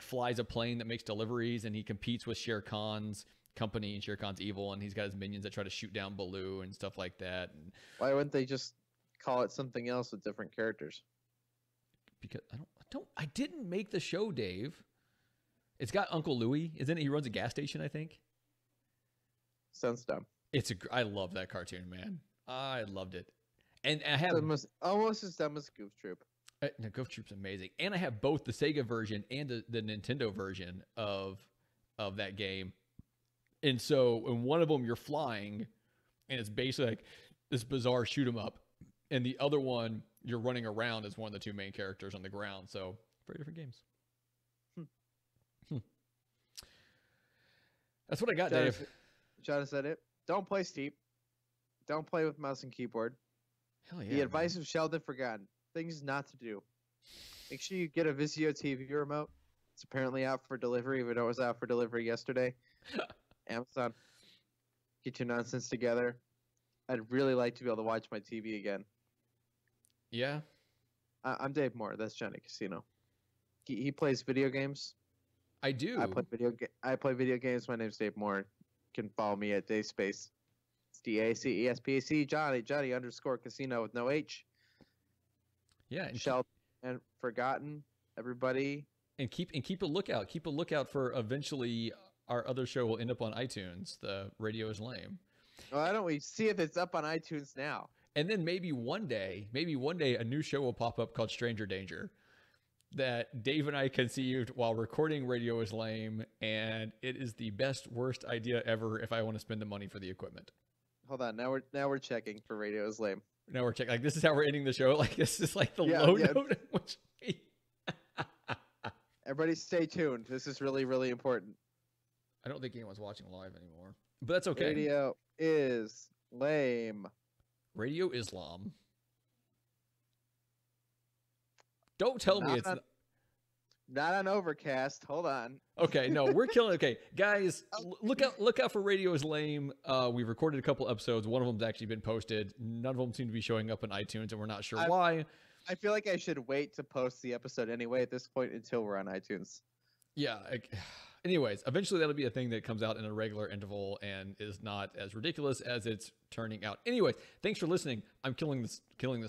flies a plane that makes deliveries and he competes with Shere Khan's company and Shere Khan's evil and he's got his minions that try to shoot down Baloo and stuff like that. And why wouldn't they just call it something else with different characters? Because I didn't make the show, Dave. It's got Uncle Louie, isn't it? He runs a gas station, I think. Sounds dumb. I love that cartoon, man. I loved it. And I have almost as dumb as Goof Troop. No, Goof Troop's amazing. And I have both the Sega version and the Nintendo version of that game. And so in one of them you're flying and it's basically like this bizarre shoot 'em up. And the other one you're running around as one of the two main characters on the ground. So very different games. That's what I got, Dave. John said it. Don't play steep. Don't play with mouse and keyboard. Hell yeah. The advice of Shelved and Forgotten. Things not to do. Make sure you get a Vizio TV remote. It's apparently out for delivery, even though it was out for delivery yesterday. Amazon. Get your nonsense together. I'd really like to be able to watch my TV again. Yeah. I'm Dave Moore. That's Johnny Casino. He plays video games. I do. I play video games. My name's Dave Moore. You can follow me at DaveSpace. It's DACESPAC. Johnny _ Casino with no H. Yeah, and Shelved and Forgotten, everybody. And keep a lookout. Keep a lookout for eventually our other show will end up on iTunes. The Radio is Lame. Why don't we see if it's up on iTunes now? And then maybe one day, a new show will pop up called Stranger Danger that Dave and I conceived while recording Radio is Lame, and it is the best, worst idea ever if I want to spend the money for the equipment. Hold on, now we're checking for Radio is Lame. Now we're checking. This is how we're ending the show. This is the low note in which we... Everybody stay tuned. This is really, really important. I don't think anyone's watching live anymore, but that's okay. Radio is Lame. Radio Islam. Don't tell me it's not on Overcast. Hold on. Okay, no, we're killing. Okay, guys, look out for Radio is Lame. We've recorded a couple episodes. One of them's actually been posted. None of them seem to be showing up on iTunes, and we're not sure why. I feel like I should wait to post the episode anyway at this point until we're on iTunes. Yeah. Anyways, eventually that'll be a thing that comes out in a regular interval and is not as ridiculous as it's turning out. Anyways, thanks for listening. I'm killing this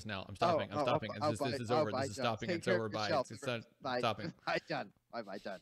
now. I'm stopping. I'm stopping. This is over. This is stopping. It's over. Bye. It's stopping. Bye, John. Bye, John.